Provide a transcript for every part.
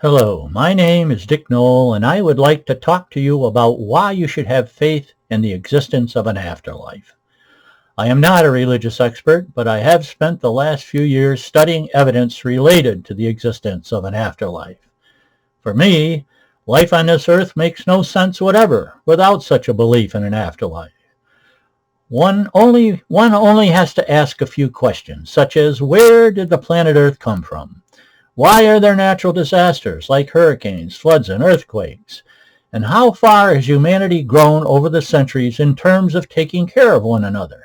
Hello, my name is Dick Knoll, and I would like to talk to you about why you should have faith in the existence of an afterlife. I am not a religious expert, but I have spent the last few years studying evidence related to the existence of an afterlife. For me, life on this earth makes no sense whatever without such a belief in an afterlife. One only has to ask a few questions, such as where did the planet Earth come from? Why are there natural disasters like hurricanes, floods, and earthquakes? And how far has humanity grown over the centuries in terms of taking care of one another?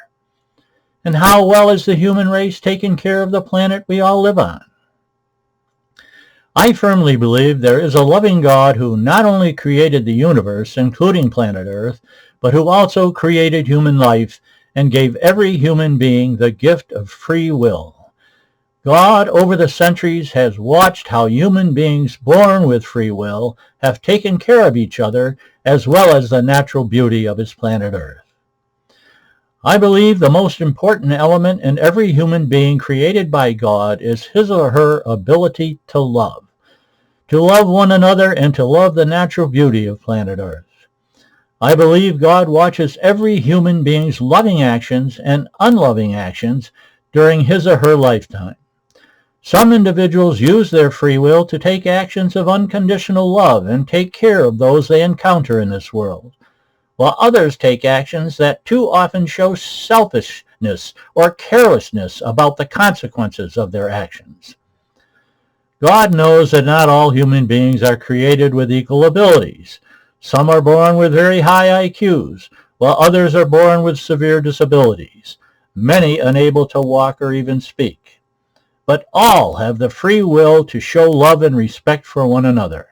And how well has the human race taken care of the planet we all live on? I firmly believe there is a loving God who not only created the universe, including planet Earth, but who also created human life and gave every human being the gift of free will. God, over the centuries, has watched how human beings born with free will have taken care of each other as well as the natural beauty of his planet Earth. I believe the most important element in every human being created by God is his or her ability to love one another and to love the natural beauty of planet Earth. I believe God watches every human being's loving actions and unloving actions during his or her lifetime. Some individuals use their free will to take actions of unconditional love and take care of those they encounter in this world, while others take actions that too often show selfishness or carelessness about the consequences of their actions. God knows that not all human beings are created with equal abilities. Some are born with very high IQs, while others are born with severe disabilities, many unable to walk or even speak. But all have the free will to show love and respect for one another.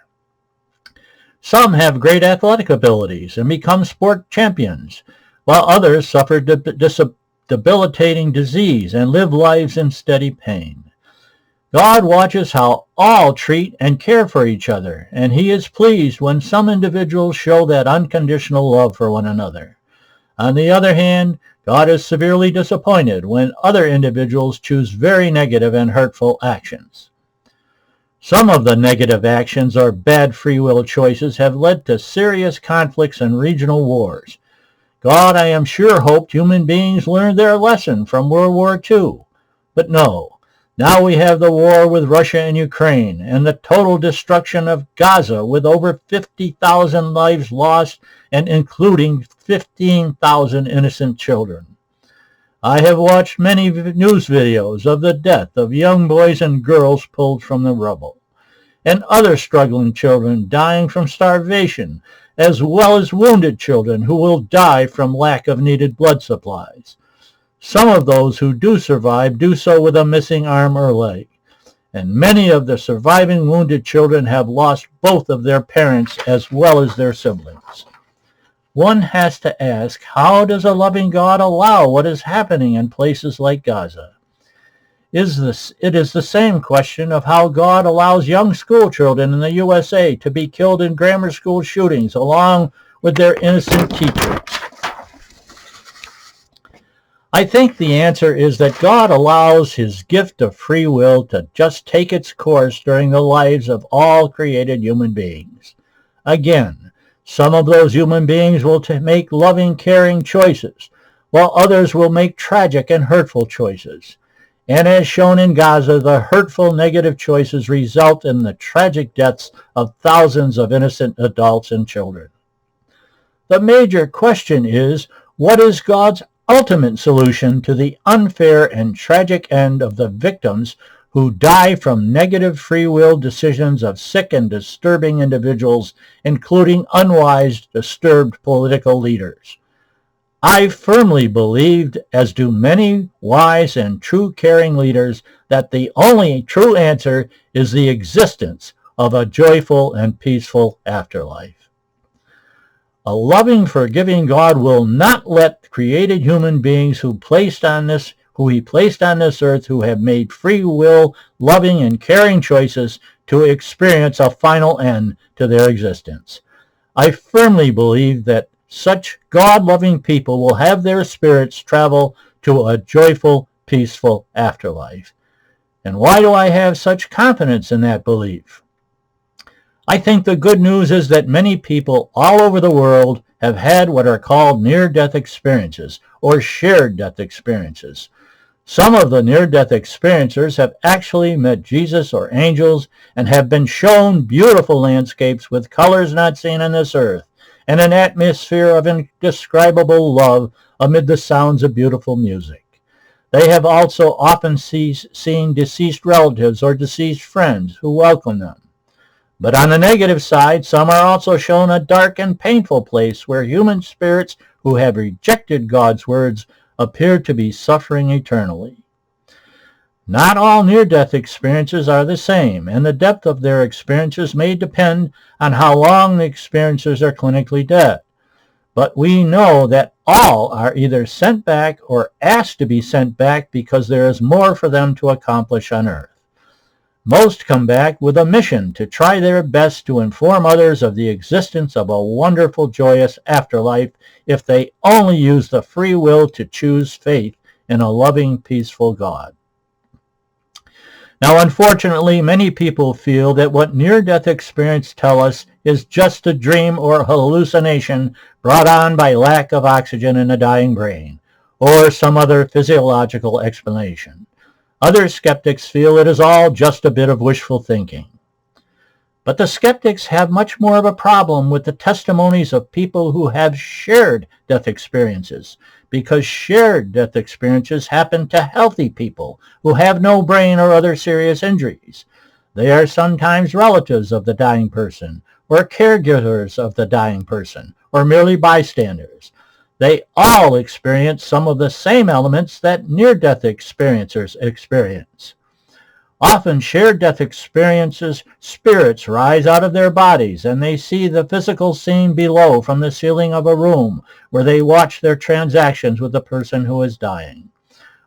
Some have great athletic abilities and become sport champions, while others suffer debilitating disease and live lives in steady pain. God watches how all treat and care for each other, and he is pleased when some individuals show that unconditional love for one another. On the other hand, God is severely disappointed when other individuals choose very negative and hurtful actions. Some of the negative actions or bad free will choices have led to serious conflicts and regional wars. God, I am sure, hoped human beings learned their lesson from World War II. But no. Now we have the war with Russia and Ukraine and the total destruction of Gaza with over 50,000 lives lost and including 15,000 innocent children. I have watched many news videos of the death of young boys and girls pulled from the rubble, and other struggling children dying from starvation, as well as wounded children who will die from lack of needed blood supplies. Some of those who do survive do so with a missing arm or leg, and many of the surviving wounded children have lost both of their parents as well as their siblings. One has to ask, how does a loving God allow what is happening in places like Gaza? It is the same question of how God allows young school children in the USA to be killed in grammar school shootings along with their innocent teachers. I think the answer is that God allows his gift of free will to just take its course during the lives of all created human beings. Again, some of those human beings will make loving, caring choices, while others will make tragic and hurtful choices. And as shown in Gaza, the hurtful, negative choices result in the tragic deaths of thousands of innocent adults and children. The major question is, what is God's ultimate solution to the unfair and tragic end of the victims who die from negative free will decisions of sick and disturbing individuals, including unwise, disturbed political leaders? I firmly believed, as do many wise and true caring leaders, that the only true answer is the existence of a joyful and peaceful afterlife. A loving, forgiving God will not let created human beings who he placed on this earth, who have made free will, loving, and caring choices, to experience a final end to their existence. I firmly believe that such God-loving people will have their spirits travel to a joyful, peaceful afterlife. And why do I have such confidence in that belief? I think the good news is that many people all over the world have had what are called near-death experiences or shared death experiences. Some of the near-death experiencers have actually met Jesus or angels and have been shown beautiful landscapes with colors not seen on this earth and an atmosphere of indescribable love amid the sounds of beautiful music. They have also often seen deceased relatives or deceased friends who welcome them. But on the negative side, some are also shown a dark and painful place where human spirits who have rejected God's words appear to be suffering eternally. Not all near-death experiences are the same, and the depth of their experiences may depend on how long the experiencers are clinically dead. But we know that all are either sent back or asked to be sent back because there is more for them to accomplish on earth. Most come back with a mission to try their best to inform others of the existence of a wonderful, joyous afterlife if they only use the free will to choose faith in a loving, peaceful God. Now, unfortunately, many people feel that what near-death experience tell us is just a dream or hallucination brought on by lack of oxygen in a dying brain, or some other physiological explanation. Other skeptics feel it is all just a bit of wishful thinking. But the skeptics have much more of a problem with the testimonies of people who have shared death experiences, because shared death experiences happen to healthy people who have no brain or other serious injuries. They are sometimes relatives of the dying person, or caregivers of the dying person, or merely bystanders. They all experience some of the same elements that near-death experiencers experience. Often shared death experiences, spirits rise out of their bodies and they see the physical scene below from the ceiling of a room where they watch their transactions with the person who is dying.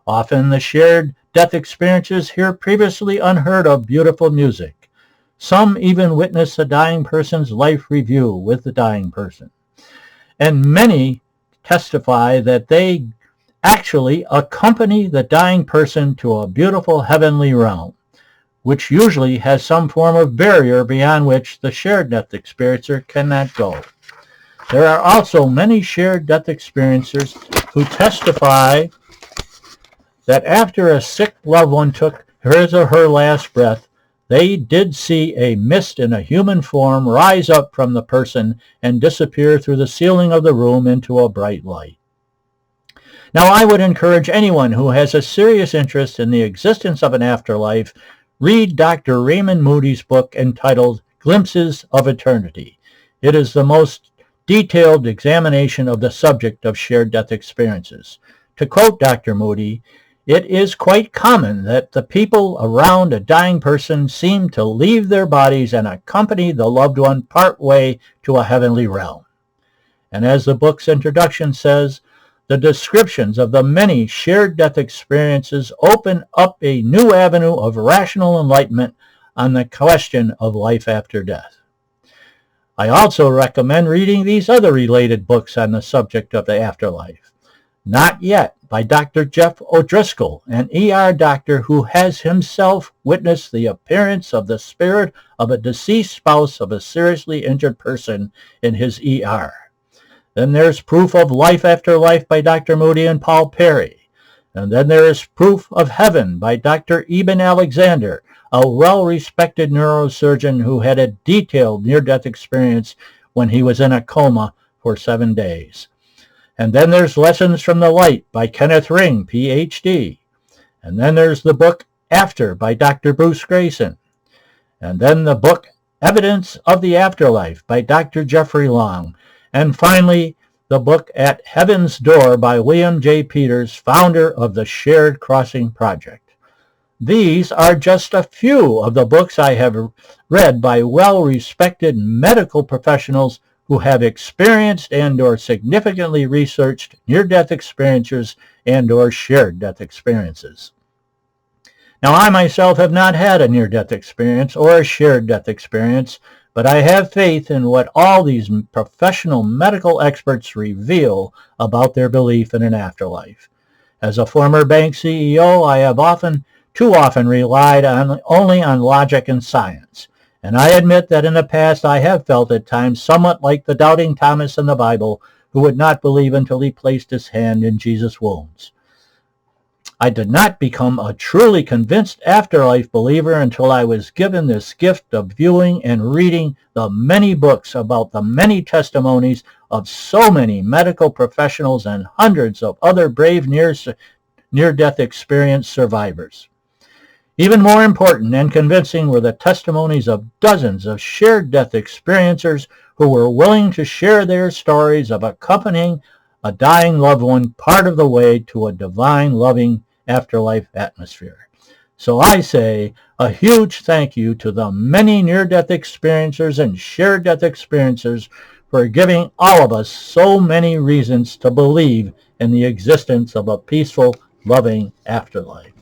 Often the shared death experiences hear previously unheard of beautiful music. Some even witness the dying person's life review with the dying person. And many testify that they actually accompany the dying person to a beautiful heavenly realm, which usually has some form of barrier beyond which the shared death experiencer cannot go. There are also many shared death experiencers who testify that after a sick loved one took his or her last breath, they did see a mist in a human form rise up from the person and disappear through the ceiling of the room into a bright light. Now, I would encourage anyone who has a serious interest in the existence of an afterlife, read Dr. Raymond Moody's book entitled Glimpses of Eternity. It is the most detailed examination of the subject of shared death experiences. To quote Dr. Moody, "It is quite common that the people around a dying person seem to leave their bodies and accompany the loved one part way to a heavenly realm." And as the book's introduction says, the descriptions of the many shared death experiences open up a new avenue of rational enlightenment on the question of life after death. I also recommend reading these other related books on the subject of the afterlife. Not Yet by Dr. Jeff O'Driscoll, an ER doctor who has himself witnessed the appearance of the spirit of a deceased spouse of a seriously injured person in his ER. Then there's Proof of Life After Life by Dr. Moody and Paul Perry. And then there is Proof of Heaven by Dr. Eben Alexander, a well-respected neurosurgeon who had a detailed near-death experience when he was in a coma for 7 days. And then there's Lessons from the Light by Kenneth Ring, Ph.D. And then there's the book After by Dr. Bruce Grayson. And then the book Evidence of the Afterlife by Dr. Jeffrey Long. And finally, the book At Heaven's Door by William J. Peters, founder of the Shared Crossing Project. These are just a few of the books I have read by well-respected medical professionals who have experienced and or significantly researched near-death experiences and or shared death experiences. Now, I myself have not had a near-death experience or a shared death experience, but I have faith in what all these professional medical experts reveal about their belief in an afterlife. As a former bank CEO, I have too often relied only on logic and science. And I admit that in the past I have felt at times somewhat like the doubting Thomas in the Bible, who would not believe until he placed his hand in Jesus' wounds. I did not become a truly convinced afterlife believer until I was given this gift of viewing and reading the many books about the many testimonies of so many medical professionals and hundreds of other brave near-death experience survivors. Even more important and convincing were the testimonies of dozens of shared death experiencers who were willing to share their stories of accompanying a dying loved one part of the way to a divine, loving afterlife atmosphere. So I say a huge thank you to the many near-death experiencers and shared death experiencers for giving all of us so many reasons to believe in the existence of a peaceful, loving afterlife.